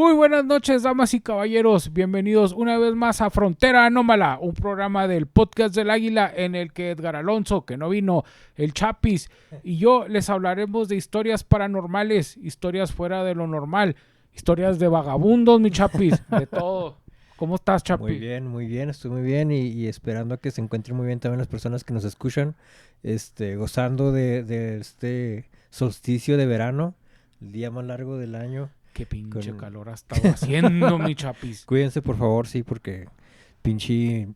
Muy buenas noches, damas y caballeros. Bienvenidos una vez más a Frontera Anómala, un programa del podcast del Águila en el que Edgar Alonso, que no vino, el Chapis y yo les hablaremos de historias paranormales, historias fuera de lo normal, historias de vagabundos, mi Chapis, de todo. ¿Cómo estás, Chapi? Muy bien, estoy muy bien y esperando a que se encuentren muy bien también las personas que nos escuchan, gozando de este solsticio de verano, el día más largo del año. Qué pinche calor ha estado haciendo, mi Chapis. Cuídense, por favor, sí, porque pinche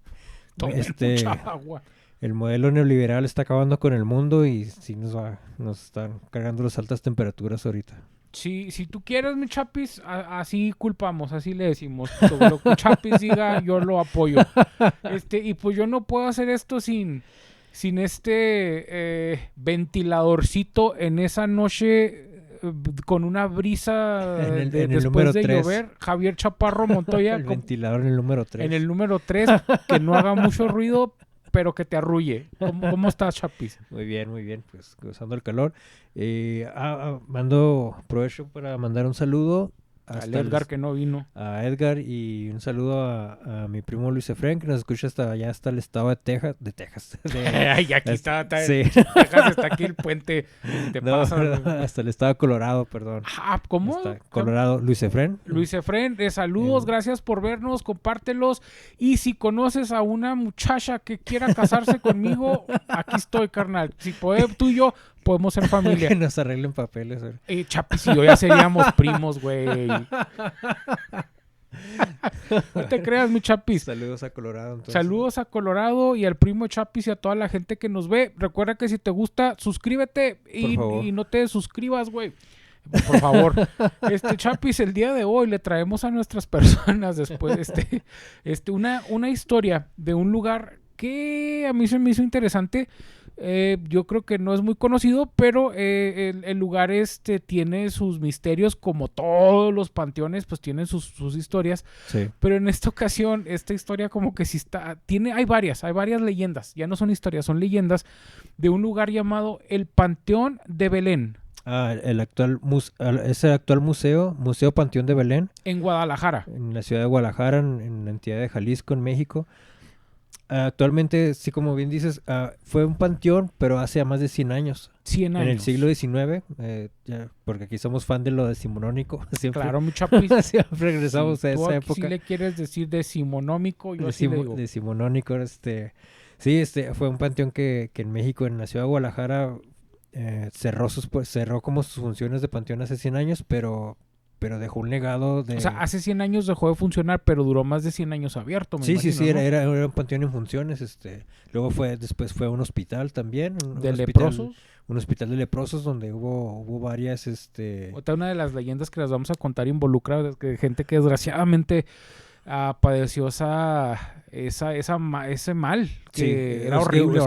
Tomen mucha agua. el modelo neoliberal está acabando con el mundo y sí nos están cargando las altas temperaturas ahorita. Si tú quieres, mi Chapis, así culpamos, así le decimos. Todo lo que Chapis diga, yo lo apoyo. Y pues yo no puedo hacer esto sin ventiladorcito en esa noche con una brisa En el después número de 3. llover. Javier Chaparro Montoya El ventilador en el número 3. en el número 3, que no haga mucho ruido, pero que te arrulle. ¿Cómo estás, Chapis? Muy bien, pues gozando el calor. Mando provecho para mandar un saludo Al Edgar, que no vino. a Edgar y un saludo a mi primo Luis Efraín, que nos escucha hasta el estado de Texas. Ay, aquí está sí. Texas, está aquí el puente. Te No, pasa. hasta el estado de Colorado, perdón. ¿Cómo? Colorado, Luis Efraín. Luis Efraín, saludos, gracias por vernos, compártelos. Y si conoces a una muchacha que quiera casarse conmigo, aquí estoy, carnal. Si tú y yo podemos ser familia. Que nos arreglen papeles. Chapis y yo ya seríamos primos, güey. No te creas, mi Chapis. Saludos a Colorado. Entonces. Saludos a Colorado y al primo Chapis y a toda la gente que nos ve. Recuerda que si te gusta, suscríbete y no te suscribas, güey. Por favor. Chapis, el día de hoy le traemos a nuestras personas después una historia de un lugar que a mí se me hizo interesante. Yo creo que no es muy conocido, pero el lugar tiene sus misterios, como todos los panteones, pues tienen sus historias. Sí. Pero en esta ocasión, esta historia como que sí hay varias leyendas, ya no son historias, son leyendas de un lugar llamado el Panteón de Belén. Es el actual Museo Panteón de Belén. En Guadalajara. En la ciudad de Guadalajara, en la entidad de Jalisco, en México. Actualmente, sí, como bien dices, fue un panteón, pero hace más de 100 años. 100 años. En el siglo XIX, porque aquí somos fan de lo decimonónico. Siempre, claro, mi Chapis. Siempre regresamos a esa época. Si le quieres decir decimonómico, yo así le digo. Decimonónico, sí, fue un panteón que en México, en la ciudad de Guadalajara, cerró como sus funciones de panteón hace 100 años, pero dejó un legado de... O sea, hace 100 años dejó de funcionar, pero duró más de 100 años abierto, me imagino, Sí, ¿no? era un panteón en funciones, luego después fue un hospital también. ¿De leprosos? Un hospital de leprosos donde hubo varias, Otra una de las leyendas que las vamos a contar involucra gente que desgraciadamente padeció ese mal, que era horrible.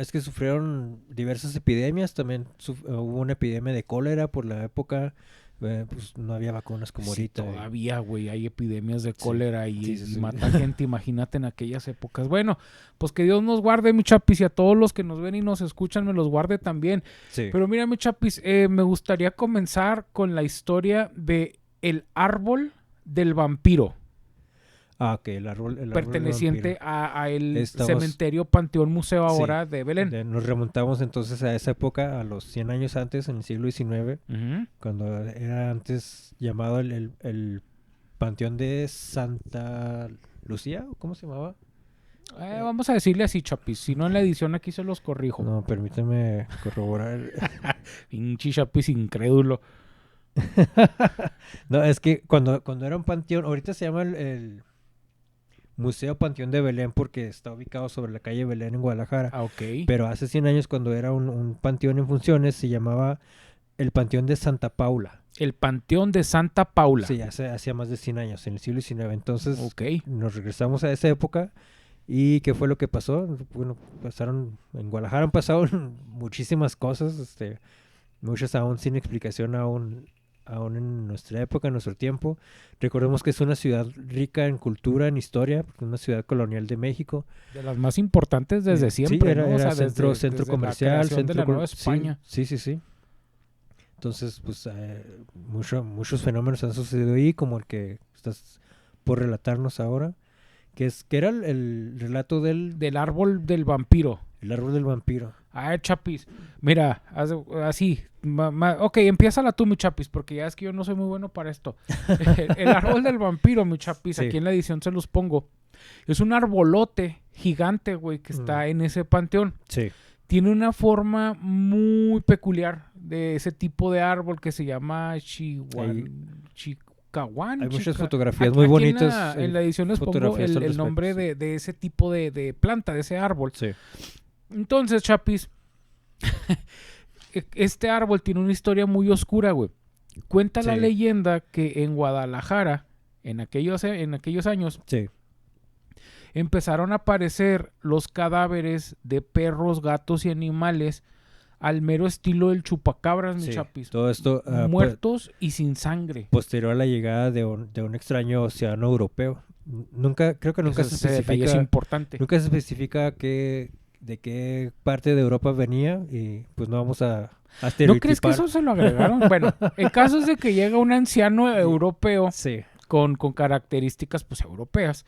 Es que sufrieron diversas epidemias, también hubo una epidemia de cólera por la época. Pues no había vacunas como ahorita. Todavía, güey, hay epidemias de cólera y sí. mata gente, imagínate en aquellas épocas. Bueno, pues que Dios nos guarde, mi Chapis, y a todos los que nos ven y nos escuchan, me los guarde también. Sí. Pero mira, mi Chapis, me gustaría comenzar con la historia de el árbol del vampiro. Ok, el árbol perteneciente a el cementerio Panteón Museo ahora de Belén. Nos remontamos entonces a esa época, a los 100 años antes, en el siglo XIX, cuando era antes llamado el Panteón de Santa Lucía, ¿cómo se llamaba? Vamos a decirle así, Chapis. Si no, en la edición aquí se los corrijo. No, permíteme corroborar. Pinche Chapis incrédulo. No, es que cuando era un panteón, ahorita se llama el Museo Panteón de Belén porque está ubicado sobre la calle Belén en Guadalajara. Okay. Pero hace 100 años, cuando era un panteón en funciones, se llamaba el Panteón de Santa Paula. El Panteón de Santa Paula. Sí, hacía más de 100 años, en el siglo XIX. Entonces, nos regresamos a esa época. ¿Y qué fue lo que pasó? Bueno, en Guadalajara han pasado muchísimas cosas, muchas aún sin explicación, aún en nuestra época, en nuestro tiempo. Recordemos que es una ciudad rica en cultura, en historia, una ciudad colonial de México. De las más importantes desde siempre, sí, era ¿no? O sea, centro comercial, centro de la Nueva España. Sí. Entonces, pues, muchos fenómenos han sucedido ahí, como el que estás por relatarnos ahora, que era el relato del árbol del vampiro. El árbol del vampiro. Chapis, mira, así, ok, empiézala tú, mi Chapis, porque ya es que yo no soy muy bueno para esto. El árbol del vampiro, mi Chapis, aquí en la edición se los pongo. Es un arbolote gigante, güey, que está en ese panteón. Sí. Tiene una forma muy peculiar de ese tipo de árbol que se llama Chicahuán. Hay muchas fotografías muy bonitas. En la edición les pongo el nombre de ese tipo de planta, de ese árbol. Sí. Entonces, Chapis, este árbol tiene una historia muy oscura, güey. Cuenta la leyenda que en Guadalajara, en aquellos años, empezaron a aparecer los cadáveres de perros, gatos y animales al mero estilo del chupacabras, mi Chapis. Todo esto muertos y sin sangre. Posterior a la llegada de un extraño océano europeo. Creo que nunca se especifica. Es importante. Nunca se especifica de qué parte de Europa venía y pues no vamos a estereotipar. ¿No crees que eso se lo agregaron? Bueno, el caso es de que llega un anciano europeo con características pues europeas.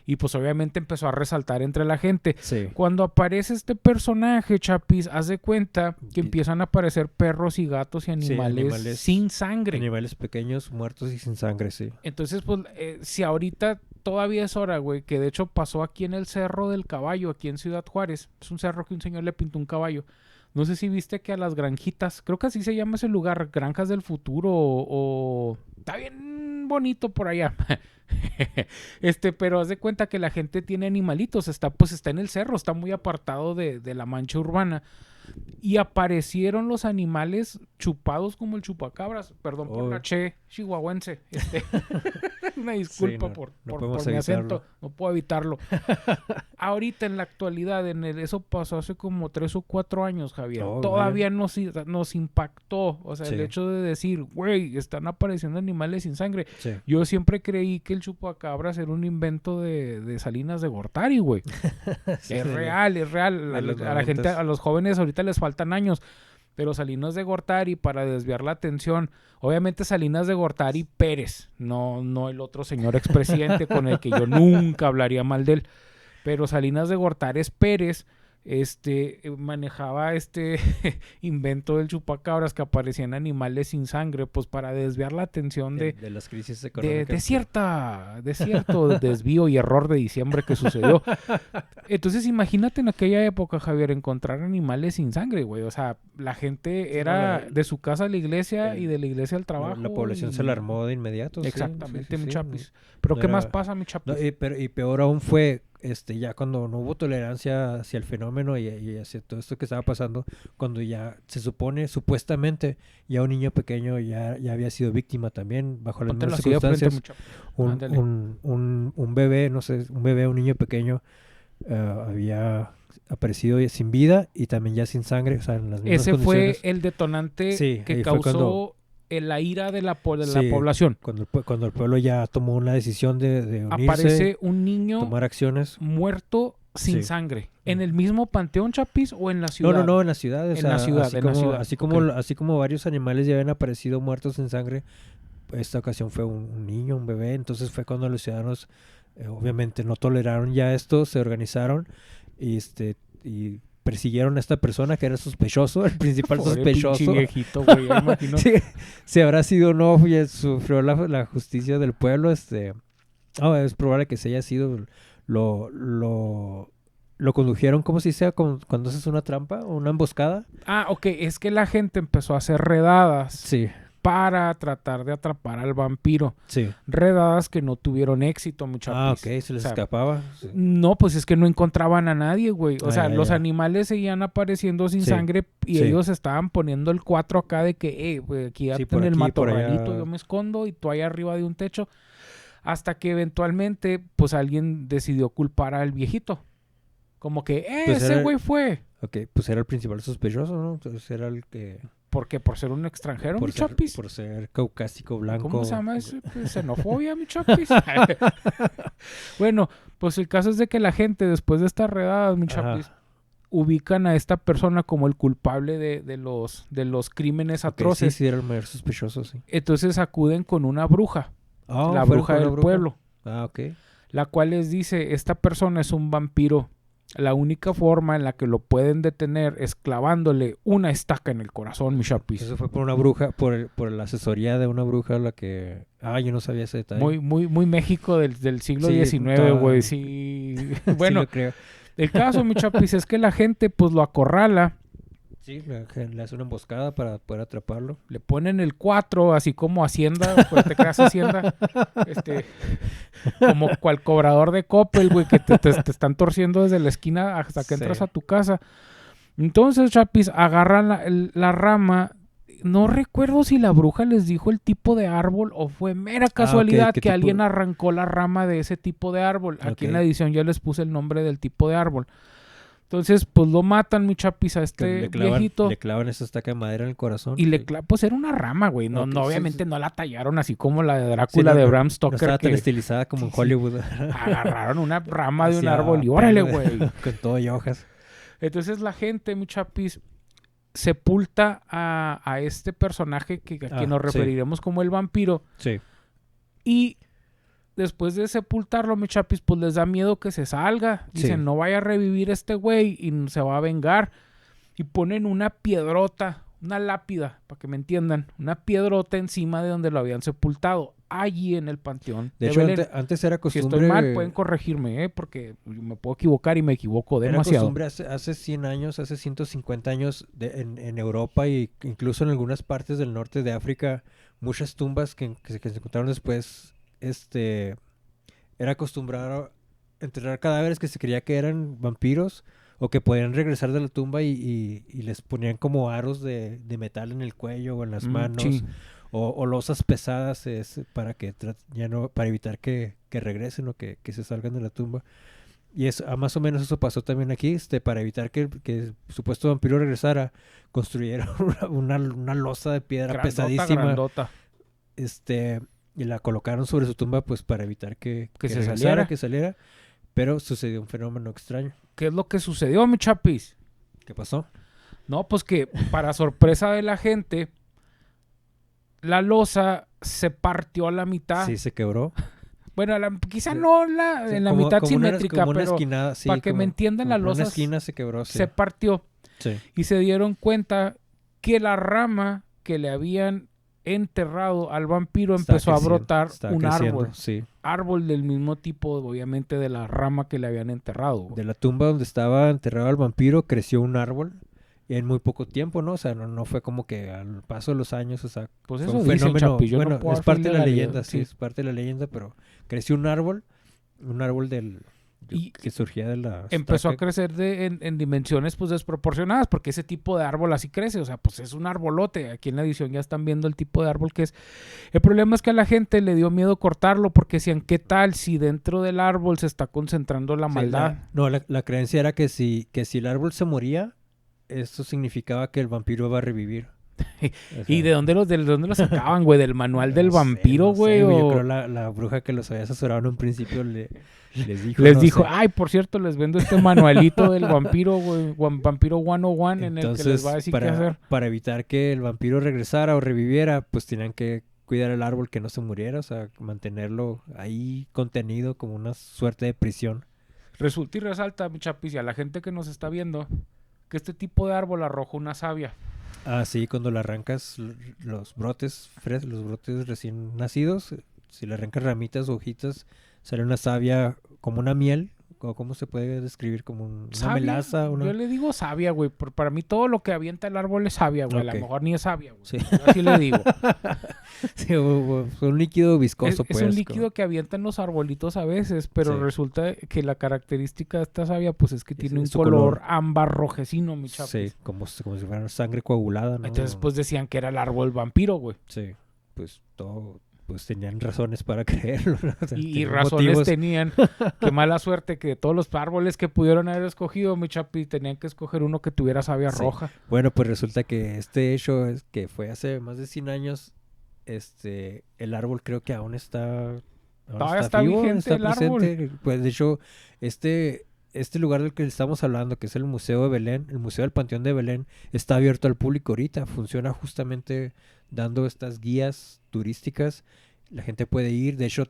Y pues obviamente empezó a resaltar entre la gente. Sí. Cuando aparece este personaje, Chapis, haz de cuenta que empiezan a aparecer perros y gatos y animales sin sangre. Animales pequeños, muertos y sin sangre, sí. Entonces, pues, si ahorita todavía es hora, güey, que de hecho pasó aquí en el Cerro del Caballo, aquí en Ciudad Juárez. Es un cerro que un señor le pintó un caballo. No sé si viste que a las granjitas, creo que así se llama ese lugar, Granjas del Futuro o... Está bien bonito por allá. Pero haz de cuenta que la gente tiene animalitos, está en el cerro, está muy apartado de la mancha urbana. Y aparecieron los animales chupados como el chupacabras. Perdón por la chihuahuense. Una disculpa por mi acento. No puedo evitarlo. Ahorita en la actualidad, eso pasó hace como 3 o 4 años, Javier. Todavía nos impactó. O sea, el hecho de decir, güey, están apareciendo animales sin sangre. Sí. Yo siempre creí que el chupacabras era un invento de Salinas de Gortari, güey. Es real. A la gente, a los jóvenes ahorita les faltan años. Pero Salinas de Gortari, para desviar la atención, obviamente Salinas de Gortari Pérez, no el otro señor expresidente con el que yo nunca hablaría mal de él. Pero Salinas de Gortari Pérez manejaba invento del chupacabras que aparecían animales sin sangre, pues para desviar la atención de las crisis económicas. De cierto desvío y error de diciembre que sucedió. Entonces imagínate en aquella época, Javier, encontrar animales sin sangre, güey. O sea, la gente era de su casa a la iglesia y de la iglesia al trabajo. La población se alarmó de inmediato. Exactamente, mi Chapis. Pero ¿qué más pasa, mi Chapis? Y peor aún fue ya cuando no hubo tolerancia hacia el fenómeno y hacia todo esto que estaba pasando, cuando ya se supone, supuestamente, ya un niño pequeño ya había sido víctima también, bajo las mismas circunstancias. Un bebé, no sé, un niño pequeño había aparecido sin vida y también ya sin sangre, o sea, en las mismas condiciones. Fue el detonante que causó la ira de la población. Cuando el pueblo ya tomó una decisión de unirse, aparece un niño tomar acciones, muerto sin sangre. ¿En el mismo panteón, Chapis, o en la ciudad? No, en la ciudad. Así como varios animales ya habían aparecido muertos sin sangre, esta ocasión fue un niño, un bebé. Entonces fue cuando los ciudadanos obviamente no toleraron ya esto, se organizaron y persiguieron a esta persona que era sospechoso, el principal sospechoso. Viejito, güey, imagino. Si habrá sido o no, sufrió la justicia del pueblo. Es probable que se haya sido, lo condujeron, ¿cómo se dice? Cuando haces una trampa o una emboscada. Ok, es que la gente empezó a hacer redadas. Sí. Para tratar de atrapar al vampiro. Sí. Redadas que no tuvieron éxito, muchachos. Ok, se les escapaba. Sí. No, pues es que no encontraban a nadie, güey. O sea, los animales seguían apareciendo sin sangre y ellos estaban poniendo el 4 acá de que, güey, aquí en el matorralito yo me escondo y tú ahí arriba de un techo. Hasta que eventualmente, pues alguien decidió culpar al viejito. Como que, pues ese güey fue. Ok, pues era el principal sospechoso, ¿no? Entonces era el que... ¿Por qué? ¿Por ser un extranjero, mi Chapis? Por ser caucásico, blanco. ¿Cómo se llama eso? ¿Xenofobia, mi Chapis? Bueno, pues el caso es de que la gente, después de estas redadas, mi Chapis, ubican a esta persona como el culpable de los crímenes atroces. Sí, era el mayor sospechoso, sí. Entonces acuden con una bruja, la bruja del pueblo. La cual les dice, esta persona es un vampiro. La única forma en la que lo pueden detener es clavándole una estaca en el corazón, mi chapis. Eso fue por una bruja, por la asesoría de una bruja la que... yo no sabía ese detalle. Muy México del siglo XIX, güey. Sí. Bueno, sí lo creo. El caso, mi chapis, es que la gente pues lo acorrala. Sí, le hace una emboscada para poder atraparlo. Le ponen el 4, así como Hacienda, pues te creas Hacienda, como cual cobrador de Coppel, güey, que te están torciendo desde la esquina hasta que entras a tu casa. Entonces, chapis, agarran la rama. No recuerdo si la bruja les dijo el tipo de árbol o fue mera casualidad que alguien arrancó la rama de ese tipo de árbol. Aquí en la edición yo les puse el nombre del tipo de árbol. Entonces, pues lo matan, mi chapis, a este viejito. Le clavan esa estaca de madera en el corazón. Y pues era una rama, güey. No, obviamente no la tallaron así como la de Drácula de Bram Stoker. No estaba tan estilizada como en Hollywood. Agarraron una rama de un árbol y órale, güey. Con todo y hojas. Entonces la gente, mi chapis, sepulta a este personaje a quien nos referiremos como el vampiro. Sí. Y después de sepultarlo, mi chapis, pues les da miedo que se salga. Dicen, no vaya a revivir este güey y se va a vengar. Y ponen una piedrota, una lápida, para que me entiendan, una piedrota encima de donde lo habían sepultado, allí en el panteón. De hecho, antes era costumbre... Si estoy mal, pueden corregirme, porque me puedo equivocar y me equivoco demasiado. Era costumbre hace 100 años, hace 150 años en Europa e incluso en algunas partes del norte de África, muchas tumbas que se encontraron después... era acostumbrado a enterrar cadáveres que se creía que eran vampiros o que podían regresar de la tumba y les ponían como aros de metal en el cuello o en las manos o losas pesadas para evitar que regresen o que se salgan de la tumba. Y más o menos eso pasó también aquí, para evitar que el supuesto vampiro regresara, construyeron una losa de piedra pesadísima. Grandota. Y la colocaron sobre su tumba pues para evitar que saliera, pero sucedió un fenómeno extraño. ¿Qué es lo que sucedió, mi chapis? ¿Qué pasó? No, pues que para sorpresa de la gente, la losa se partió a la mitad. Sí, se quebró. Bueno, quizá no en la mitad simétrica, pero para que me entiendan, la losa una esquina se quebró, se partió. Sí. Y se dieron cuenta que la rama que le habían enterrado al vampiro empezó a brotar un árbol. Sí. Árbol del mismo tipo, obviamente, de la rama que le habían enterrado. De la tumba donde estaba enterrado el vampiro creció un árbol y en muy poco tiempo, ¿no? O sea, no fue como que al paso de los años, o sea, pues fue eso un fenómeno. Chapi, bueno, es parte de la leyenda, sí, es parte de la leyenda, pero creció un árbol que surgía de la... Empezó a crecer en dimensiones pues desproporcionadas, porque ese tipo de árbol así crece, o sea, pues es un arbolote. Aquí en la edición ya están viendo el tipo de árbol que es. El problema es que a la gente le dio miedo cortarlo, porque decían, ¿qué tal si dentro del árbol se está concentrando la maldad? La creencia era que si el árbol se moría, eso significaba que el vampiro iba a revivir. O sea, ¿y de dónde los sacaban, güey? ¿Del manual del vampiro, güey? Yo creo la bruja que los había asesorado en un principio les dijo, ay, por cierto, les vendo este manualito del vampiro, güey, Vampiro 101, en el que les va a decir qué hacer. Para evitar que el vampiro regresara o reviviera, pues tenían que cuidar el árbol, que no se muriera, o sea, mantenerlo ahí contenido como una suerte de prisión. Resulta y resalta, mi chapis, y a la gente que nos está viendo, que este tipo de árbol arroja una savia. Ah, sí, cuando le arrancas los brotes recién nacidos, si le arrancas ramitas o hojitas, sale una savia como una miel, o cómo se puede describir, como una melaza. Yo le digo savia, güey. Para mí todo lo que avienta el árbol es savia, güey. Okay. A lo mejor ni es savia, güey. Sí. Así le digo. Sí, un líquido viscoso, es un líquido que avientan los arbolitos a veces, pero resulta que la característica de esta savia, pues es que tiene un color ámbar rojecino, mi chapis. Sí, como si fuera sangre coagulada, ¿no? Entonces, pues decían que era el árbol vampiro, güey. Sí, pues tenían razones para creerlo, ¿no? O sea, y razones tenían. Qué mala suerte que todos los árboles que pudieron haber escogido, mi chapi, tenían que escoger uno que tuviera savia roja. Bueno, pues resulta que este hecho que fue hace más de 100 años, el árbol creo que aún está vigente, está el presente. Árbol. Pues de hecho, este lugar del que estamos hablando, que es el Museo de Belén, el Museo del Panteón de Belén, está abierto al público ahorita. Funciona justamente dando estas guías turísticas. La gente puede ir. De hecho,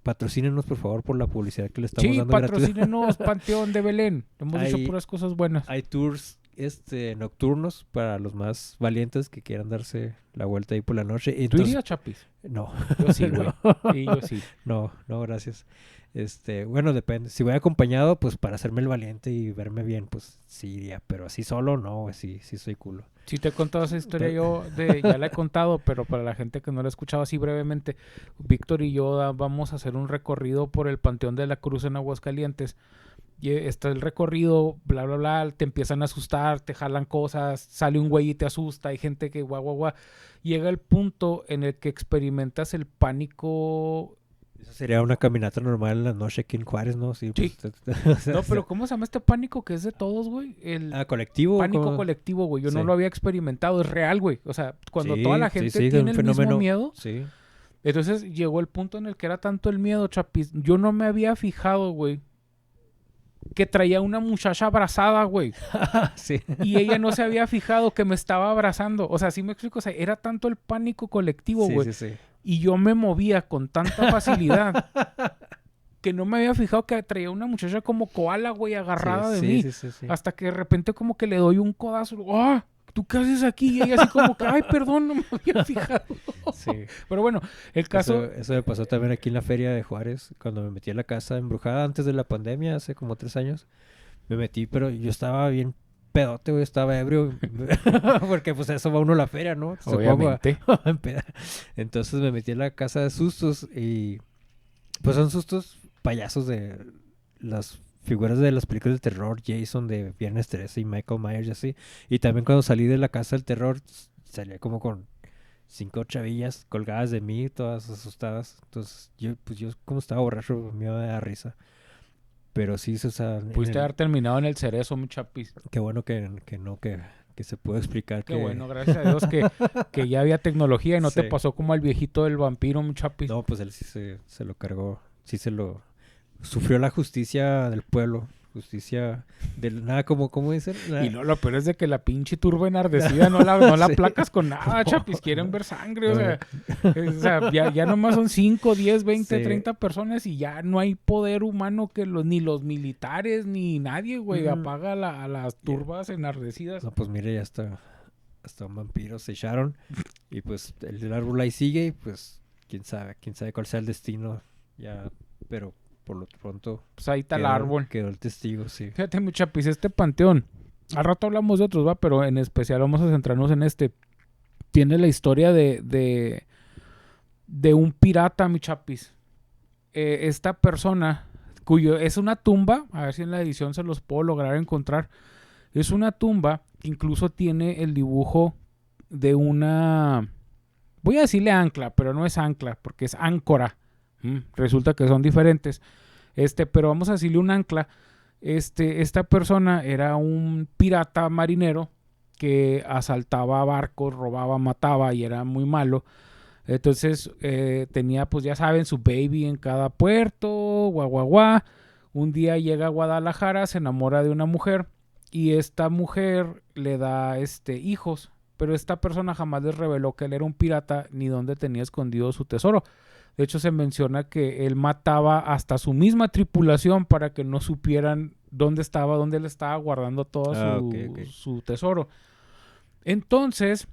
patrocínenos por favor por la publicidad que le estamos dando. Sí, patrocínenos Panteón de Belén. Hemos hecho puras cosas buenas. Hay tours nocturnos para los más valientes que quieran darse la vuelta ahí por la noche. ¿Tú irías, Chapis? No. Yo sí, güey. Sí, yo sí. No, gracias. Bueno, depende. Si voy acompañado, pues para hacerme el valiente y verme bien, pues sí iría. Pero así solo, no, sí soy culo. Sí te he contado esa historia ya la he contado, pero para la gente que no la ha escuchado así brevemente, Víctor y yo vamos a hacer un recorrido por el Panteón de la Cruz en Aguascalientes. Y está el recorrido, bla, bla, bla, te empiezan a asustar, te jalan cosas, sale un güey y te asusta, hay gente que guau. Llega el punto en el que experimentas el pánico. Eso sería una caminata normal en la noche aquí en Juárez, ¿no? Sí. Sí. No, pero ¿cómo se llama este pánico que es de todos, güey? Colectivo. Pánico colectivo, güey. Yo no lo había experimentado, es real, güey. O sea, cuando toda la gente tiene el mismo miedo. Sí. Entonces llegó el punto en el que era tanto el miedo, Chapis. Yo no me había fijado, güey, que traía una muchacha abrazada, güey. Sí. Y ella no se había fijado que me estaba abrazando. O sea, sí me explico. O sea, era tanto el pánico colectivo, güey. Sí. Y yo me movía con tanta facilidad que no me había fijado que traía una muchacha como koala, güey, agarrada de mí. Sí. Hasta que de repente como que le doy un codazo. ¡Ah! ¿Tú qué haces aquí? Y ella así como que, ay, perdón, no me había fijado. Sí. Pero bueno, el caso... Eso me pasó también aquí en la feria de Juárez, cuando me metí a la casa embrujada antes de la pandemia, hace como 3 años. Me metí, pero yo estaba bien pedote, güey, estaba ebrio. Porque pues eso va uno a la feria, ¿no? Obviamente. Entonces me metí a la casa de sustos y... Pues son sustos payasos de las figuras de las películas de terror, Jason de Viernes 13 y Michael Myers y así. Y también cuando salí de la casa del terror, salía como con 5 chavillas colgadas de mí, todas asustadas. Entonces, yo como estaba borracho, me iba a dar risa. Pero sí, o sea... Pudiste haber terminado en el cerezo, mi Chapis. Qué bueno que se pudo explicar. Qué bueno, gracias a Dios que ya había tecnología y no te pasó como al viejito del vampiro, mi Chapis. No, pues él sí se lo cargó, sufrió la justicia del pueblo, justicia del nada, ¿cómo dicen? Y no, lo peor es de que la pinche turba enardecida no la placas con nada, Chapis, quieren ver sangre, o sea, ya nomás son 5, 10, 20, 30 personas y ya no hay poder humano que ni los militares ni nadie, güey, apaga a las turbas enardecidas. No, pues mire, ya hasta un vampiro se echaron y pues el árbol ahí sigue y pues quién sabe cuál sea el destino ya, pero por lo pronto pues ahí está el árbol. Quedó el testigo, sí. Fíjate, mi Chapis, este panteón, al rato hablamos de otros, va, pero en especial vamos a centrarnos en este. Tiene la historia de un pirata, mi Chapis. Esta persona, es una tumba, a ver si en la edición se los puedo lograr encontrar. Es una tumba que incluso tiene el dibujo de una... Voy a decirle ancla, pero no es ancla, porque es áncora. Resulta que son diferentes. Pero vamos a decirle un ancla. Esta persona era un pirata marinero que asaltaba barcos, robaba, mataba y era muy malo. Entonces tenía, pues ya saben, su baby en cada puerto, guau. Un día llega a Guadalajara, se enamora de una mujer y esta mujer le da hijos, pero esta persona jamás les reveló que él era un pirata ni dónde tenía escondido su tesoro. De hecho, se menciona que él mataba hasta su misma tripulación para que no supieran dónde él estaba guardando todo su tesoro. Entonces,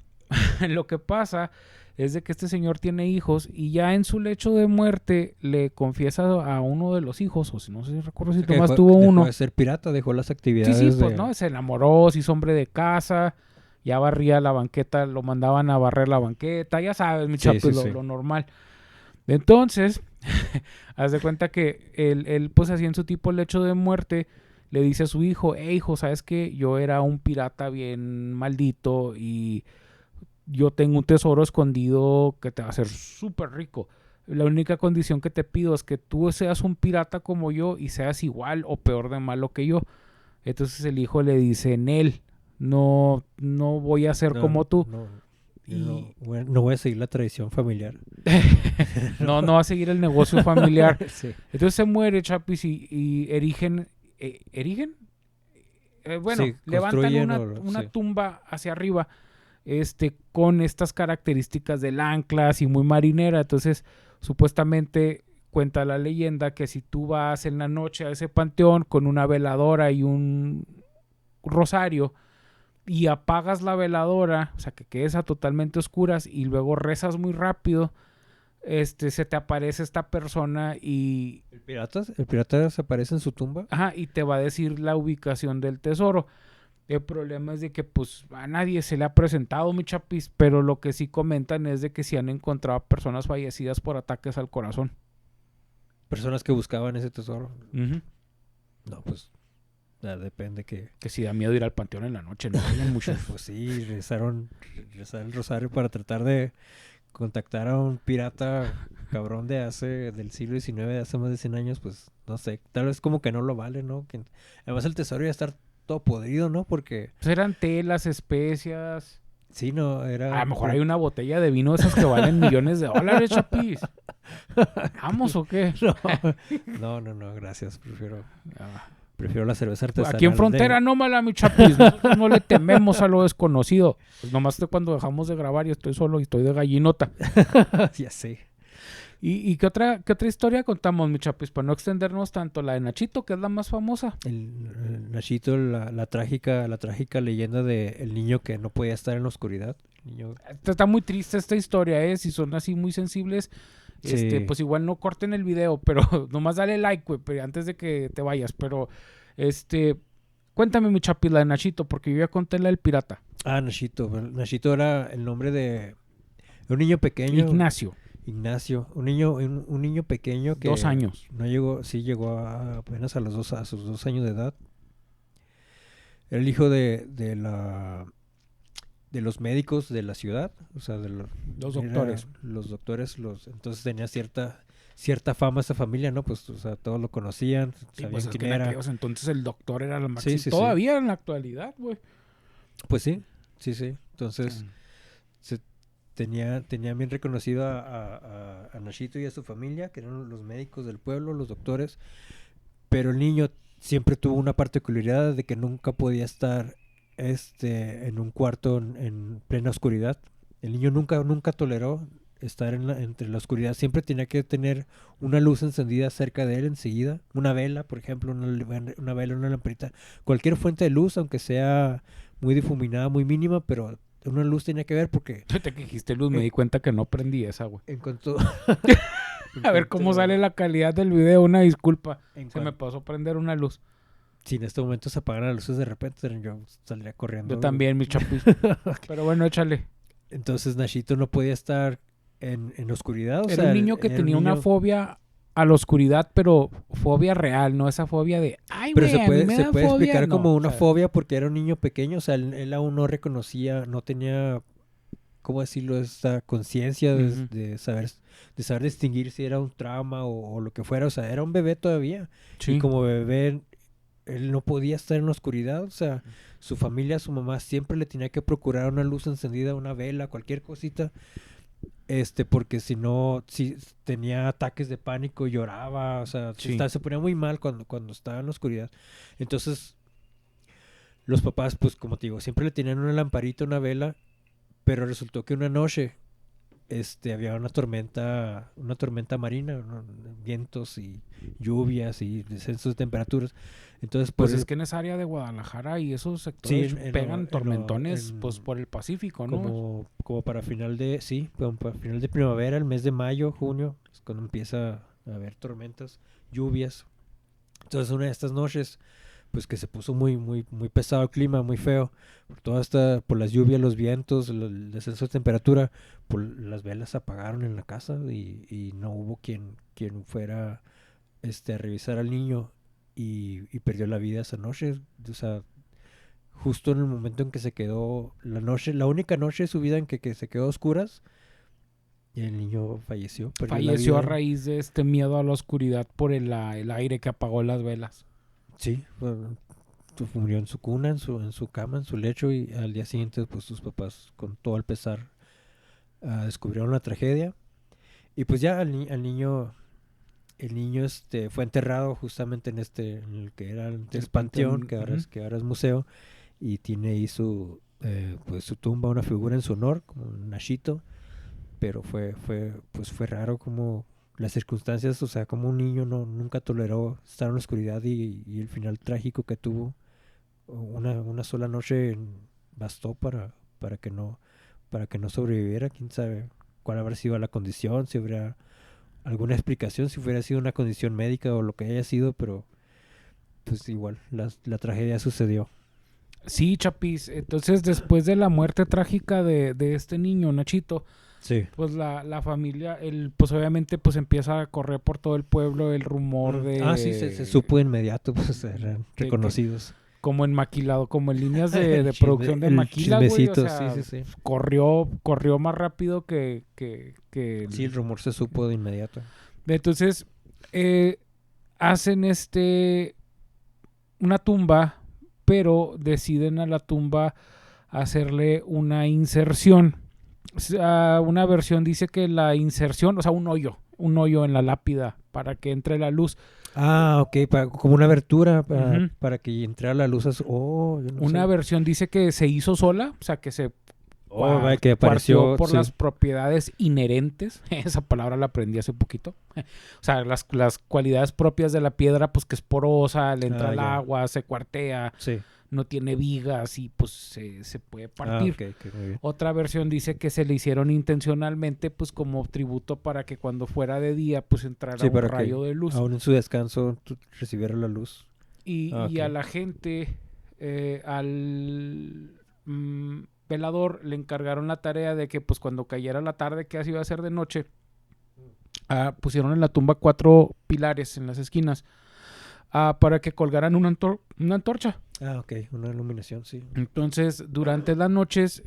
lo que pasa es de que este señor tiene hijos y ya en su lecho de muerte le confiesa a uno de los hijos, o si no sé si recuerdo si Tomás tuvo uno. Dejó de ser pirata, dejó las actividades. Sí, pues no, se enamoró, se hizo hombre de casa, ya barría la banqueta, lo mandaban a barrer la banqueta, ya sabes, mi chapo, lo normal. Entonces, haz de cuenta que él pues así en su tipo lecho de muerte le dice a su hijo, hijo, ¿sabes qué? Yo era un pirata bien maldito y yo tengo un tesoro escondido que te va a hacer súper rico. La única condición que te pido es que tú seas un pirata como yo y seas igual o peor de malo que yo. Entonces el hijo le dice, Nel, no voy a ser como tú. No. No voy a seguir la tradición familiar. No va a seguir el negocio familiar. Sí. Entonces se muere Chapis y erigen... ¿Erigen? Bueno, Sí, levantan una sí. tumba hacia arriba con estas características del anclas y muy marinera. Entonces, supuestamente cuenta la leyenda que si tú vas en la noche a ese panteón con una veladora y un rosario y apagas la veladora, o sea, que quedes a totalmente oscuras y luego rezas muy rápido, se te aparece esta persona y... ¿El pirata se aparece en su tumba? Ajá, y te va a decir la ubicación del tesoro. El problema es de que pues a nadie se le ha presentado, mi Chapis, pero lo que sí comentan es de que sí han encontrado personas fallecidas por ataques al corazón. Personas que buscaban ese tesoro. Uh-huh. No, pues depende que... Que si da miedo ir al panteón en la noche, ¿no? Muchos. Pues sí, rezaron el rosario para tratar de contactar a un pirata cabrón del siglo XIX, de hace más de 100 años, pues no sé, tal vez como que no lo vale, ¿no? Además el tesoro iba a estar todo podrido, ¿no? Porque... Pues eran telas, especias. Sí, no, era... A lo mejor hay una botella de vino de esas que valen millones de dólares, Chapis. ¿Vamos o qué? No, gracias, prefiero la cerveza artesanal. Aquí en frontera no mala, mi Chapis. No le tememos a lo desconocido. Pues nomás cuando dejamos de grabar y estoy solo y estoy de gallinota. Ya sé. ¿Y qué otra historia contamos, mi Chapis? Para no extendernos tanto. La de Nachito, que es la más famosa. El Nachito, la trágica leyenda de el niño que no podía estar en la oscuridad. Está muy triste esta historia, ¿eh? Si son así muy sensibles, sí. Pues igual no corten el video, pero nomás dale like, güey, antes de que te vayas. Pero, cuéntame, mi Chapis, la de Nachito, porque yo ya conté la del pirata. Ah, Nachito. Nachito era el nombre de un niño pequeño. Ignacio, un niño pequeño que 2 años. No llegó, sí llegó apenas a sus 2 años de edad. Era el hijo de los médicos de la ciudad, o sea, de los doctores. Los doctores, entonces tenía cierta fama esa familia, ¿no? Pues, o sea, todos lo conocían, sabían pues quién era. Entonces el doctor era la máxima. Sí, todavía en la actualidad, güey. Pues sí. Entonces tenía bien reconocido a Nachito y a su familia, que eran los médicos del pueblo, los doctores, pero el niño siempre tuvo una particularidad de que nunca podía estar en un cuarto en plena oscuridad. El niño nunca toleró estar entre la oscuridad, siempre tenía que tener una luz encendida cerca de él enseguida, una vela, por ejemplo, una vela, una lamparita, cualquier fuente de luz, aunque sea muy difuminada, muy mínima, pero una luz tenía que ver porque... Te que dijiste luz, me di cuenta que no prendí esa, güey. En cuanto... A ver cómo sale la calidad del video, una disculpa. Se me pasó a prender una luz. Si en este momento se apagan las luces de repente, yo saldría corriendo. Yo también, mi Chapis. Pero bueno, échale. Entonces Nachito no podía estar en oscuridad. Era un niño que tenía una fobia a la oscuridad, pero fobia real, no esa fobia de... Ay, pero se puede explicar como una fobia porque era un niño pequeño, o sea, él aún no reconocía, no tenía, ¿cómo decirlo?, esta conciencia de saber distinguir si era un trauma o lo que fuera, o sea, era un bebé todavía. Sí. Y como bebé, él no podía estar en la oscuridad, o sea, su familia, su mamá siempre le tenía que procurar una luz encendida, una vela, cualquier cosita. Porque si no, si tenía ataques de pánico, lloraba, o sea, se ponía muy mal cuando estaba en la oscuridad. Entonces, los papás, pues como te digo, siempre le tenían una lamparita, una vela, pero resultó que una noche había una tormenta marina, ¿no? Vientos y lluvias y descensos de temperaturas. Entonces, pues es que en esa área de Guadalajara y esos sectores pegan tormentones pues por el Pacífico, ¿no? Como para final de primavera, el mes de mayo, junio, es cuando empieza a haber tormentas, lluvias. Entonces, una de estas noches, pues que se puso muy muy muy pesado el clima, muy feo, por las lluvias, los vientos, el descenso de temperatura, las velas se apagaron en la casa y no hubo quien fuera a revisar al niño y perdió la vida esa noche. O sea, justo en el momento en que se quedó la única noche de su vida en que se quedó a oscuras, y el niño falleció. Falleció a raíz de este miedo a la oscuridad por el aire que apagó las velas. Sí, murió en su cuna, en su cama, en su lecho, y al día siguiente pues sus papás con todo el pesar descubrieron la tragedia. Y pues ya el niño fue enterrado justamente en el que era el panteón, que ahora es museo, y tiene ahí su tumba, una figura en su honor, como un Nashito. Pero fue raro como las circunstancias, o sea, como un niño nunca toleró estar en la oscuridad y el final trágico que tuvo, una sola noche bastó para que no sobreviviera. Quién sabe cuál habrá sido la condición, si habría alguna explicación, si hubiera sido una condición médica o lo que haya sido, pero pues igual la tragedia sucedió. Sí, Chapis. Entonces, después de la muerte trágica de este niño, Nachito, sí, pues la familia, pues obviamente pues empieza a correr por todo el pueblo el rumor de... Ah, sí, se supo de inmediato, pues eran reconocidos. Como en maquilado, como en líneas de producción de maquila, güey, o sea, sí. Corrió más rápido que Sí, el rumor se supo de inmediato. Entonces, hacen una tumba, pero deciden a la tumba hacerle una inserción. Una versión dice que la inserción, o sea, un hoyo en la lápida para que entre la luz. Ah, ok, como una abertura para que entrara la luz. Una versión dice que se hizo sola, o sea, que se que apareció por las propiedades inherentes. Esa palabra la aprendí hace poquito. O sea, las cualidades propias de la piedra, pues que es porosa, le entra el agua, se cuartea. Sí. No tiene vigas y pues se puede partir. Okay, muy bien. Otra versión dice que se le hicieron intencionalmente pues como tributo para que cuando fuera de día pues entrara un rayo de luz. Aún en su descanso recibiera la luz. Y a la gente, al velador le encargaron la tarea de que pues cuando cayera la tarde, que así iba a ser de noche, pusieron en la tumba 4 pilares en las esquinas para que colgaran una antorcha. Ah, ok, una iluminación, sí. Entonces, durante las noches,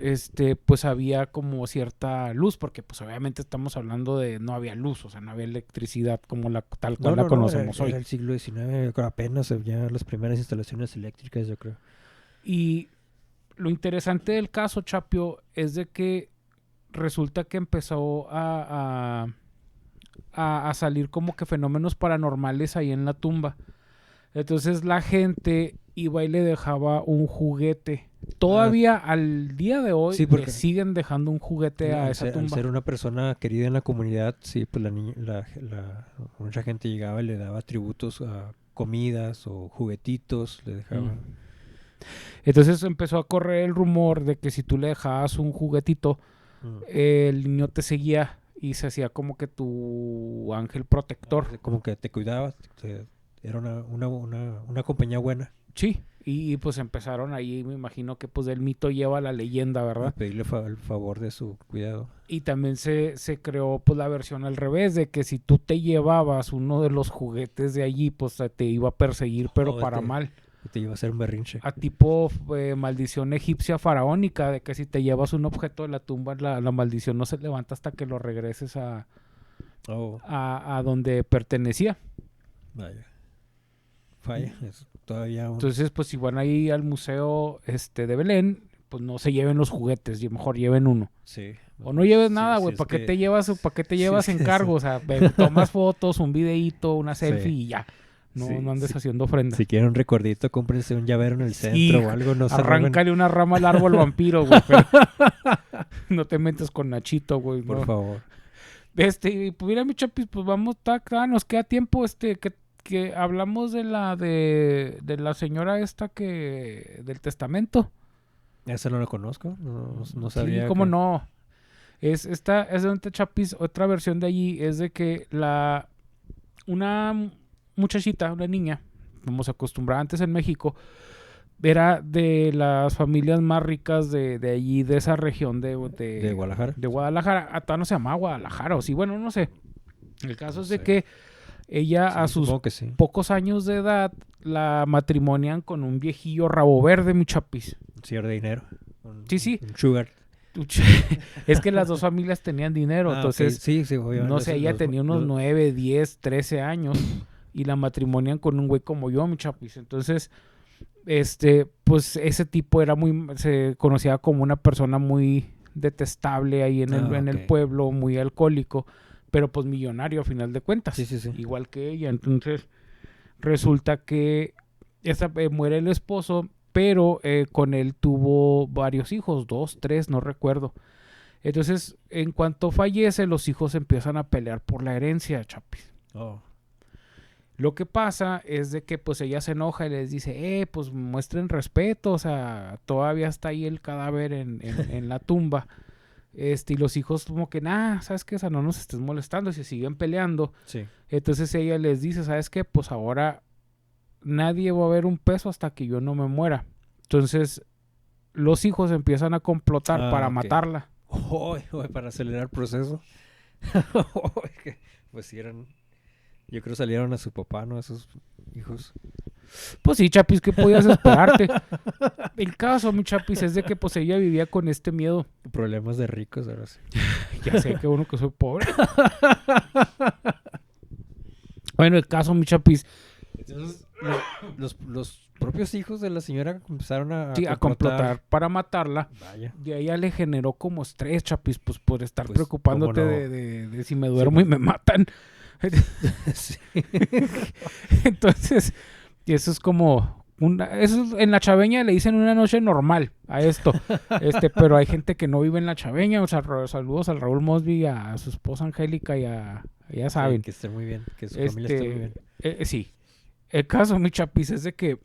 pues había como cierta luz, porque pues obviamente estamos hablando de no había luz, o sea, no había electricidad como tal cual la conocemos hoy. Era el siglo XIX, apenas ya las primeras instalaciones eléctricas, yo creo. Y lo interesante del caso, Chapio, es de que resulta que empezó a salir como que fenómenos paranormales ahí en la tumba. Entonces la gente iba y le dejaba un juguete. Todavía al día de hoy le siguen dejando un juguete a esa tumba. Al ser una persona querida en la comunidad, sí, pues mucha gente llegaba y le daba tributos a comidas o juguetitos, le dejaban. Entonces empezó a correr el rumor de que si tú le dejabas un juguetito, el niño te seguía y se hacía como que tu ángel protector. Como que te cuidaba, era una compañía buena. Sí, y pues empezaron ahí, me imagino que pues del mito lleva la leyenda, ¿verdad? A pedirle el favor de su cuidado. Y también se creó pues la versión al revés, de que si tú te llevabas uno de los juguetes de allí, pues te iba a perseguir, pero para mal. Te iba a hacer un berrinche. A tipo maldición egipcia faraónica, de que si te llevas un objeto de la tumba, la maldición no se levanta hasta que lo regreses a donde pertenecía. Vaya. Es todavía Entonces, pues si van ahí al museo de Belén, pues no se lleven los juguetes, y mejor lleven uno. Sí. O no lleves nada, güey. ¿Para qué te llevas encargo? O sea, tomas fotos, un videíto, una selfie y ya. No andes haciendo ofrendas. Si quieren un recordito, cómprense un llavero en el centro o algo. Arráncale una rama al árbol vampiro, güey. No te metas con Nachito, güey. Por favor. Pues mira, mi Chapis, pues vamos, nos queda tiempo, que hablamos de la señora esta del testamento. Esa no la conozco, no sabía. Sí, ¿cómo no? Es de Chapis, otra versión de allí es de que una muchachita, una niña, como se acostumbraba antes en México, era de las familias más ricas de allí, de esa región de Guadalajara. De Guadalajara. Hasta no se llamaba Guadalajara, o sí, bueno, no sé. El caso es de que ella a sus pocos años de edad la matrimonian con un viejillo rabo verde, mi Chapis. Un señor de dinero. Sí. Un sugar. Es que las dos familias tenían dinero, entonces, okay. Sí, no sé, ella tenía unos 9, 10, 13 años y la matrimonian con un güey como yo, mi Chapis. Entonces, pues ese tipo se conocía como una persona muy detestable ahí en el pueblo, muy alcohólico, pero pues millonario a final de cuentas. Sí. Igual que ella. Entonces, resulta que muere el esposo, pero con él tuvo varios hijos, 2, 3, no recuerdo. Entonces, en cuanto fallece, los hijos empiezan a pelear por la herencia, Chapis. Lo que pasa es de que pues ella se enoja y les dice, pues muestren respeto, o sea, todavía está ahí el cadáver en la tumba. Y los hijos como que, ¿sabes qué? O sea, no nos estés molestando y se siguen peleando. Sí. Entonces ella les dice, ¿sabes qué? Pues ahora nadie va a ver un peso hasta que yo no me muera. Entonces los hijos empiezan a complotar para matarla. Para acelerar el proceso. Pues sí eran... Yo creo salieron a su papá, ¿no? Esos hijos. Pues sí, Chapis, ¿qué podías esperarte? El caso, mi Chapis, es de que pues ella vivía con este miedo. Problemas de ricos, ahora sí. Ya sé que uno que soy pobre. Bueno, el caso, mi Chapis. Entonces, los propios hijos de la señora empezaron a complotar para matarla. Vaya. Y a ella le generó como estrés, Chapis, pues por estar preocupándote de si me duermo y me matan. Sí. Entonces, eso es como eso en la Chaveña le dicen una noche normal a esto. Pero hay gente que no vive en la Chaveña. O sea, saludos al Raúl Mosby, a su esposa Angélica y ya saben. Sí, que esté muy bien, que su familia esté muy bien. Sí. El caso, mi Chapis, es de que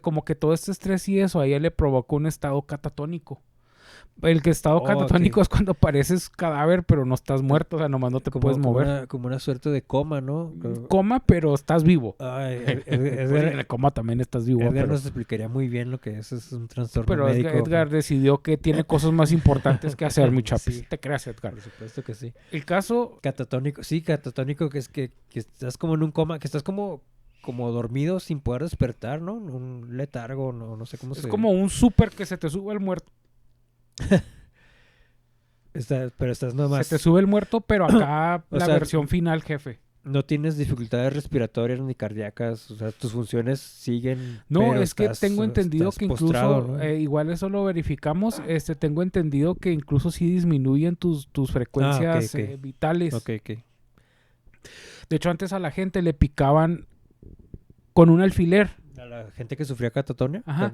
como que todo este estrés y eso a ella le provocó un estado catatónico. El que estado catatónico es cuando pareces cadáver, pero no estás muerto, o sea, nomás no te puedes mover. Como una suerte de coma, ¿no? Coma, pero estás vivo. En el coma también estás vivo. Edgar nos explicaría muy bien lo que es un trastorno pero médico. Pero Edgar decidió que tiene cosas más importantes que hacer, mi Chapis. Sí. ¿Te creas, Edgar? Por supuesto que sí. El caso... Catatónico, que es que estás como en un coma, que estás como dormido sin poder despertar, ¿no? Un letargo, no sé cómo se... Es como un súper que se te sube el muerto. Pero estás nomás... Se te sube el muerto, pero acá la versión final, jefe. No tienes dificultades respiratorias ni cardíacas, o sea, tus funciones siguen... No, es que tengo entendido que incluso, ¿no? Igual eso lo verificamos, tengo entendido que incluso sí disminuyen tus frecuencias vitales. Ok. De hecho, antes a la gente le picaban con un alfiler. ¿A la gente que sufría catatonia? Ajá.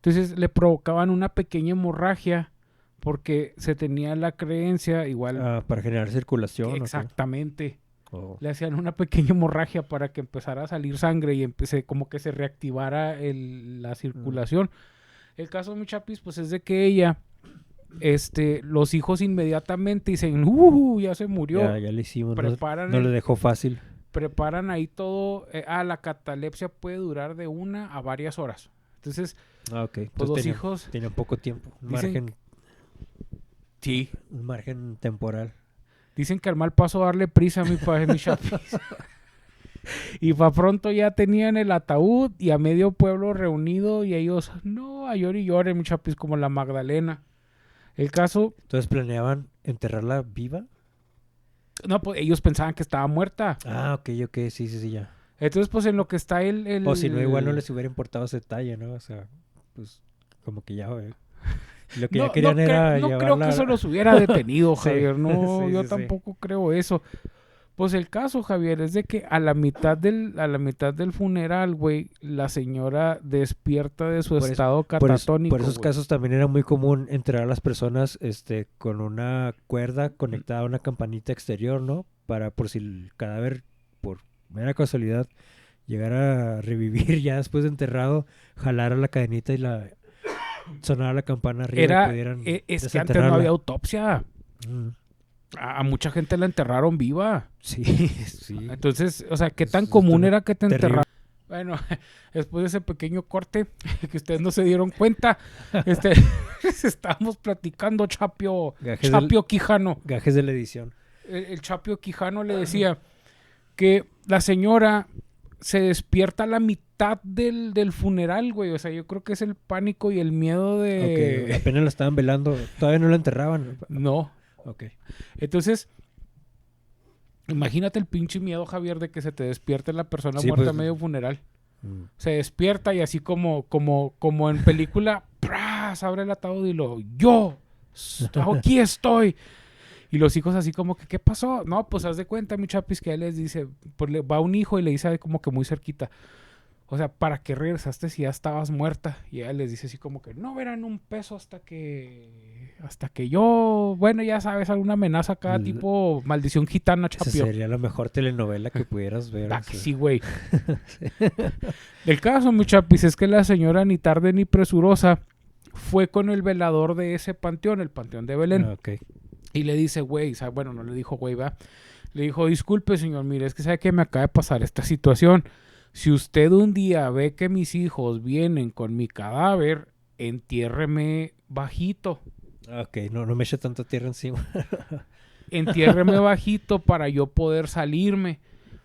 Entonces le provocaban una pequeña hemorragia porque se tenía la creencia igual... para generar circulación. Exactamente. Le hacían una pequeña hemorragia para que empezara a salir sangre y como que se reactivara la circulación. El caso de mi Chapis, pues es de que ella, los hijos inmediatamente dicen, ya se murió. Ya le hicimos, no le dejó fácil. Preparan ahí todo. La catalepsia puede durar de 1 a varias horas. Entonces, pues los hijos... Tienen poco tiempo, un margen temporal. Dicen que al mal paso darle prisa a mi Chapis. Y para pronto ya tenían el ataúd y a medio pueblo reunido y ellos, a llorar y llorar, mi Chapis, como la Magdalena. El caso... Entonces, ¿planeaban enterrarla viva? No, pues ellos pensaban que estaba muerta. Ok, sí, ya. Entonces, pues en lo que está el... O si no, igual no les hubiera importado ese detalle, ¿no? O sea, pues como que ya... Lo que ya querían era no creo que eso los hubiera detenido, Javier. No, sí, yo tampoco creo eso. Pues el caso, Javier, es de que a la mitad del funeral, güey, la señora despierta de su estado catatónico. Por esos casos también era muy común enterrar a las personas con una cuerda conectada a una campanita exterior, ¿no? Por si el cadáver, por mera casualidad, llegara a revivir ya después de enterrado, jalara la cadenita y sonara la campana arriba y pudieran es que antes no había autopsia. A mucha gente la enterraron viva. Sí. Entonces, o sea, ¿qué tan común era que te enterraran? Bueno, después de ese pequeño corte, que ustedes no se dieron cuenta, estábamos platicando Chapio Quijano. Gajes de la edición. El Chapio Quijano le decía que la señora se despierta a la mitad del funeral, güey. O sea, yo creo que es el pánico y el miedo de... Okay. Apenas la estaban velando. Todavía no la enterraban. No. Ok. Entonces, imagínate el pinche miedo, Javier, de que se te despierte la persona muerta a medio funeral. Se despierta y así como en película, ¡pras! Abre el ataúd y yo Aquí estoy. Y los hijos así como que, ¿qué pasó? No, pues haz de cuenta, mi Chapis, que él les dice, pues va un hijo y le dice como que muy cerquita, o sea, ¿para qué regresaste si ya estabas muerta? Y ella les dice así como que, no verán un peso hasta que yo, bueno, ya sabes, alguna amenaza acá, tipo maldición gitana, Chapio. Esa sería la mejor telenovela que pudieras ver. Sí, güey. Sí. El caso, mi Chapis, es que la señora ni tarde ni presurosa fue con el velador de ese panteón, el Panteón de Belén. Okay. Y le dice, güey, bueno, no le dijo, güey, va. Le dijo, disculpe, señor, mire, es que sabe que me acaba de pasar esta situación. Si usted un día ve que mis hijos vienen con mi cadáver, entiérreme bajito. Ok, no me eche tanta tierra encima. Entiérreme bajito para yo poder salirme.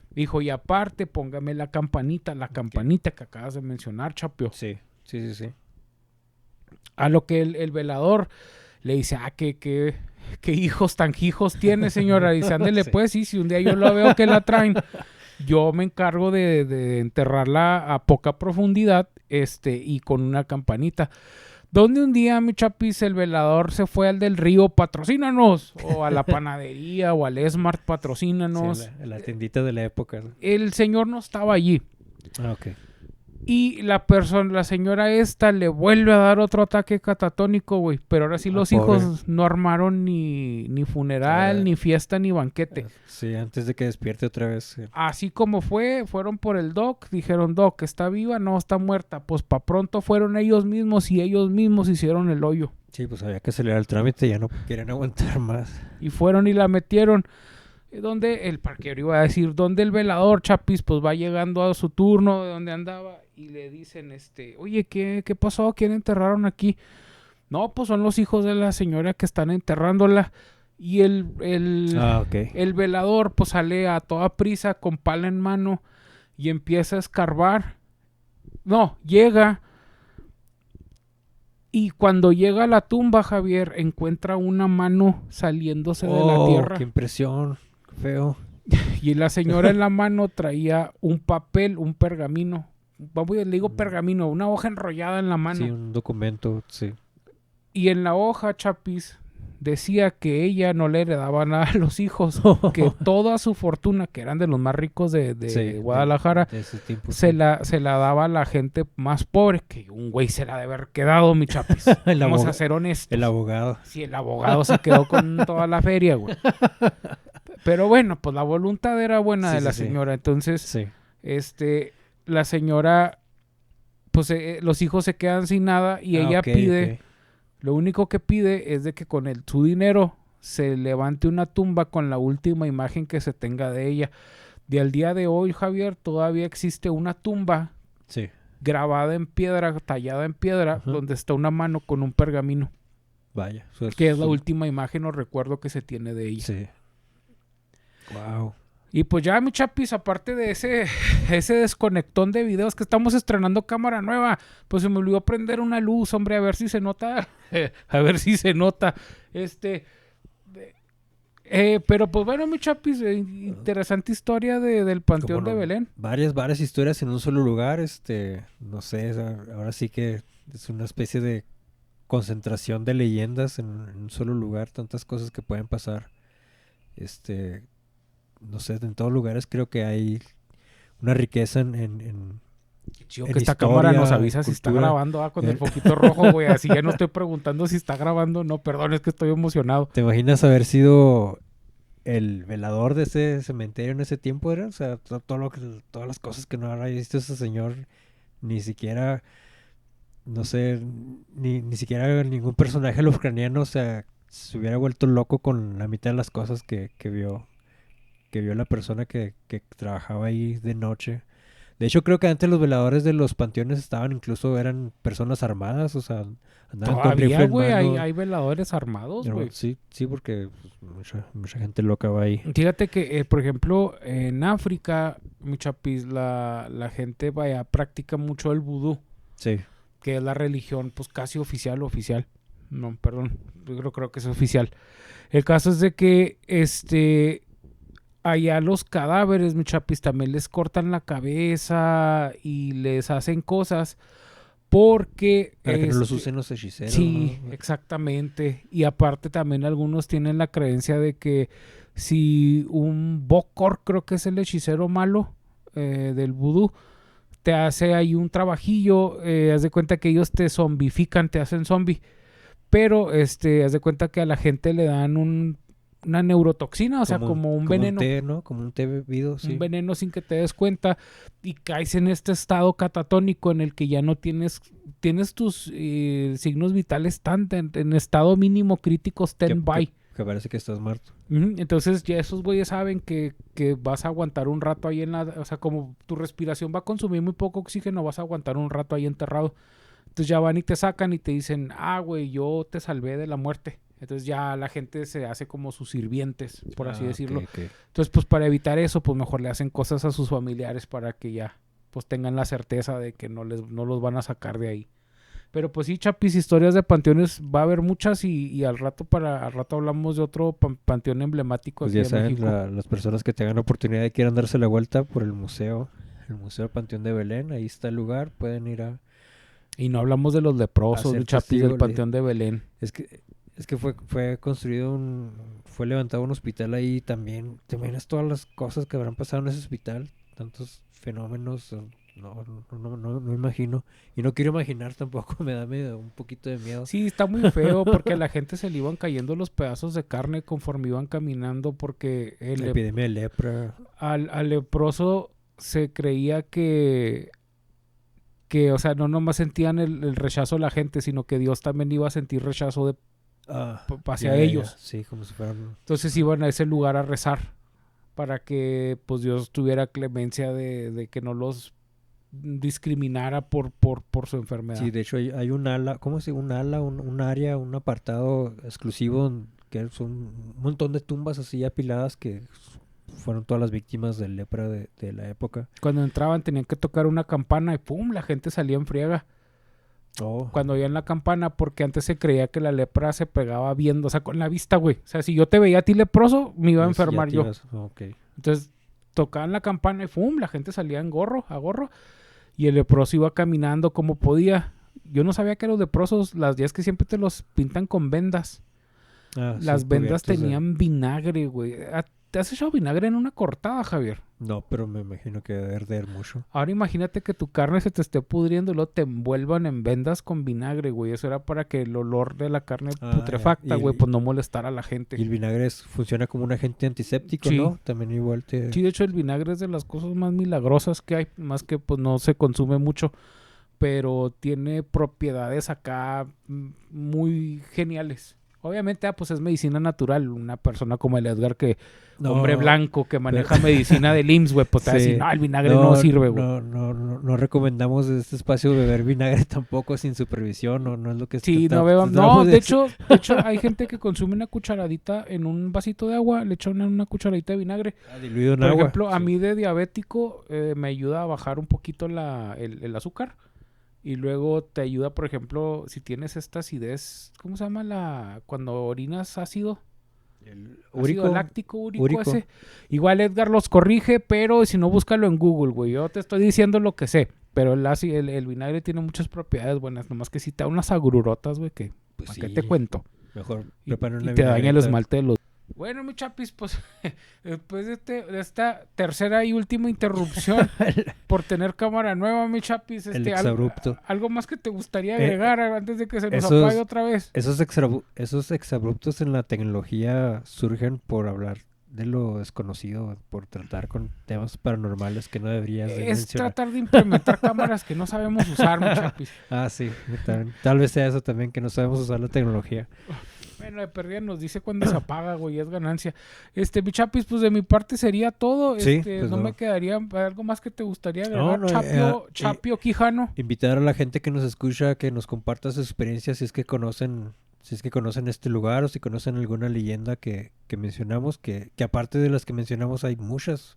Dijo, y aparte, póngame la campanita que acabas de mencionar, Chapio. Sí. A lo que el velador le dice, ¿qué hijos tan hijos tiene, señora? Dice, ándele sí. Pues, sí, si un día yo lo veo que la traen, yo me encargo de enterrarla a poca profundidad, y con una campanita. Donde un día, mi Chapis, el velador se fue al del río, patrocínanos, o a la panadería, o al Smart, patrocínanos. Sí, la tiendita de la época, ¿no? El señor no estaba allí. Ok. Y la señora esta le vuelve a dar otro ataque catatónico, güey. Pero ahora sí los hijos no armaron ni funeral, ni fiesta, ni banquete. Sí, antes de que despierte otra vez. Sí. Así como fueron por el doc, dijeron, doc, ¿está viva? No, está muerta. Pues pa' pronto fueron ellos mismos y ellos mismos hicieron el hoyo. Sí, pues había que acelerar el trámite, ya no quieren aguantar más. Y fueron y la metieron. Donde el parquero iba a decir, donde el velador, Chapis, pues va llegando a su turno de donde andaba y le dicen, oye, ¿qué pasó? ¿Quién enterraron aquí? No, pues son los hijos de la señora que están enterrándola. Y el velador pues sale a toda prisa con pala en mano y empieza a escarbar. No, llega. Y cuando llega a la tumba, Javier, encuentra una mano saliéndose de la tierra. ¡Qué impresión! Feo. Y la señora en la mano traía un papel, un pergamino. Le digo pergamino, una hoja enrollada en la mano. Sí, un documento, sí. Y en la hoja, Chapis, decía que ella no le heredaba nada a los hijos, que toda su fortuna, que eran de los más ricos de Guadalajara, de ese tiempo, se la daba a la gente más pobre, que un güey se la debe haber quedado, mi Chapis. Vamos a ser honestos. El abogado. Sí, el abogado se quedó con toda la feria, güey. Pero bueno, pues la voluntad era buena de la señora. Entonces, la señora, pues los hijos se quedan sin nada y ella pide, lo único que pide es de que con su dinero se levante una tumba con la última imagen que se tenga de ella. De al día de hoy, Javier, todavía existe una tumba grabada en piedra, tallada en piedra, donde está una mano con un pergamino. Vaya. Que es la última imagen o recuerdo que se tiene de ella. Sí. Wow. Y pues ya, mi Chapis, aparte de ese desconectón de videos que estamos estrenando cámara nueva, pues se me olvidó prender una luz, hombre, a ver si se nota. A ver si se nota. Pero pues bueno, mi Chapis, interesante historia del Panteón de Belén. Varias historias en un solo lugar, no sé, ahora sí que es una especie de concentración de leyendas en un solo lugar, tantas cosas que pueden pasar. No sé, en todos lugares creo que hay una riqueza en Chido que esta cámara nos avisa si está grabando con el foquito rojo, güey. Así ya no estoy preguntando si está grabando. No, perdón, es que estoy emocionado. ¿Te imaginas haber sido el velador de ese cementerio en ese tiempo? ¿Era? O sea, todas las cosas que no habrá visto ese señor, ni siquiera, no sé, ni siquiera ningún personaje lovecraftiano, o sea, se hubiera vuelto loco con la mitad de las cosas que vio la persona que trabajaba ahí de noche. De hecho, creo que antes los veladores de los panteones eran personas armadas, o sea, andaban con rifle en güey, mano. hay veladores armados, güey. Sí, porque pues, mucha gente loca va ahí. Fíjate que, por ejemplo, en África, mi Chapis, la gente practica mucho el vudú. Sí. Que es la religión, pues, casi oficial. No, perdón, yo creo que es oficial. El caso es de que, allá los cadáveres, mi Chapis, también les cortan la cabeza y les hacen cosas Porque... Para que no los usen los hechiceros. Sí, ¿no? exactamente. Y aparte también algunos tienen la creencia de que si un Bokor, creo que es el hechicero malo del vudú, te hace ahí un trabajillo, haz de cuenta que ellos te zombifican, te hacen zombie. Pero haz de cuenta que a la gente le dan una neurotoxina, o sea, como un veneno. Un té, ¿no? Como un té bebido, sí. Un veneno sin que te des cuenta y caes en este estado catatónico en el que ya no tienes tus signos vitales tan en estado mínimo crítico stand-by. Que parece que estás muerto. Entonces ya esos güeyes saben que vas a aguantar un rato ahí o sea, como tu respiración va a consumir muy poco oxígeno, vas a aguantar un rato ahí enterrado. Entonces ya van y te sacan y te dicen, güey, yo te salvé de la muerte. Entonces ya la gente se hace como sus sirvientes, por así decirlo. Okay. Entonces, pues para evitar eso, pues mejor le hacen cosas a sus familiares para que ya pues tengan la certeza de que no los van a sacar de ahí. Pero pues sí, Chapis, historias de panteones va a haber muchas y al rato hablamos de otro panteón emblemático pues aquí ya saben, México. Las personas que tengan la oportunidad y quieran darse la vuelta por el Museo Panteón de Belén, ahí está el lugar, pueden ir a... Y no hablamos de los leprosos, de Chapis, del Panteón de Belén. Es que fue construido fue levantado un hospital ahí también. Te imaginas todas las cosas que habrán pasado en ese hospital, tantos fenómenos, no imagino. Y no quiero imaginar tampoco, me da un poquito de miedo. Sí, está muy feo porque a la gente se le iban cayendo los pedazos de carne conforme iban caminando porque... La epidemia de lepra. Al leproso se creía que o sea, no nomás sentían el rechazo de la gente, sino que Dios también iba a sentir rechazo hacia ellos. Sí, como si fueran... Entonces iban a ese lugar a rezar para que pues Dios tuviera clemencia de que no los discriminara por su enfermedad. Sí, de hecho hay un ala, ¿cómo se dice? Un ala, un área, un apartado exclusivo que son un montón de tumbas así apiladas que fueron todas las víctimas de lepra de la época. Cuando entraban tenían que tocar una campana y ¡pum! La gente salía en friega. Cuando oían la campana, porque antes se creía que la lepra se pegaba viendo, o sea, con la vista, güey. O sea, si yo te veía a ti leproso, me iba a enfermar yo. Entonces, tocaban la campana y ¡pum! La gente salía a gorro. Y el leproso iba caminando como podía. Yo no sabía que los leprosos, las días que siempre te los pintan con vendas. Las vendas tenían vinagre, güey. ¿Te has echado vinagre en una cortada, Javier? No, pero me imagino que debe arder mucho. Ahora imagínate que tu carne se te esté pudriendo y luego te envuelvan en vendas con vinagre, güey. Eso era para que el olor de la carne putrefacta, güey, pues no molestara a la gente. Y el vinagre funciona como un agente antiséptico, sí. ¿no? También igual Sí, de hecho el vinagre es de las cosas más milagrosas que hay. Más que pues no se consume mucho. Pero tiene propiedades acá muy geniales. Obviamente, pues es medicina natural. Una persona como el Edgar hombre blanco que maneja medicina del IMSS, güey, pues te va a decir, el vinagre no sirve, güey. No recomendamos este espacio beber vinagre tampoco sin supervisión, no es lo que... Sí, no beban. No, de hecho hay gente que consume una cucharadita en un vasito de agua, le echan una cucharadita de vinagre. Diluido en agua. Por ejemplo, a mí de diabético me ayuda a bajar un poquito el azúcar. Y luego te ayuda, por ejemplo, si tienes esta acidez, ¿cómo se llama cuando orinas ácido? El ácido láctico, úrico ese. Igual Edgar los corrige, pero si no, búscalo en Google, güey. Yo te estoy diciendo lo que sé. Pero el vinagre tiene muchas propiedades buenas. Nomás que si te da unas agrurotas, güey, que pues ¿qué te cuento? Mejor prepara una y te daña el esmalte de los... Bueno, mi Chapis, pues después de esta tercera y última interrupción por tener cámara nueva, mi Chapis, el exabrupto. ¿algo más que te gustaría agregar antes de que se nos apague otra vez? Esos exabruptos en la tecnología surgen por hablar de lo desconocido, por tratar con temas paranormales que no deberías de mencionar. Tratar de implementar cámaras que no sabemos usar, mi Chapis. Sí, tal vez sea eso también, que no sabemos usar la tecnología. Bueno, de perdida nos dice cuando se apaga, güey, es ganancia. Mi Chapis, pues de mi parte sería todo. Sí, pues no me quedaría algo más que te gustaría agregar. Chapio Quijano. Invitar a la gente que nos escucha que nos comparta sus experiencias si es que conocen este lugar o si conocen alguna leyenda que mencionamos, que aparte de las que mencionamos hay muchas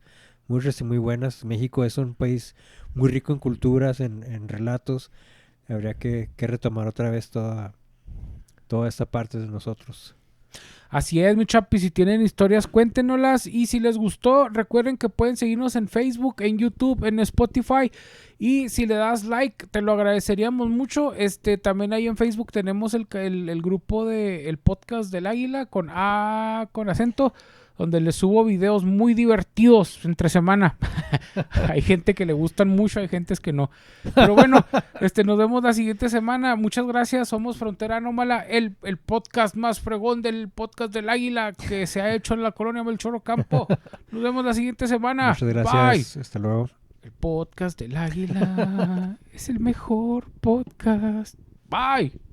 y muy buenas. México es un país muy rico en culturas, en relatos. Habría que retomar otra vez toda esta parte de nosotros. Así es, mi chapi, si tienen historias, cuéntenoslas. Y si les gustó, recuerden que pueden seguirnos en Facebook, en YouTube, en Spotify. Y si le das like, te lo agradeceríamos mucho. También ahí en Facebook tenemos el grupo del podcast del Águila con acento, donde les subo videos muy divertidos entre semana. Hay gente que le gustan mucho, hay gente que no. Pero bueno, nos vemos la siguiente semana. Muchas gracias. Somos Frontera Anómala, el podcast más fregón del podcast del Águila que se ha hecho en la colonia Melchor Ocampo. Nos vemos la siguiente semana. Muchas gracias. Bye. Hasta luego. El podcast del Águila es el mejor podcast. Bye.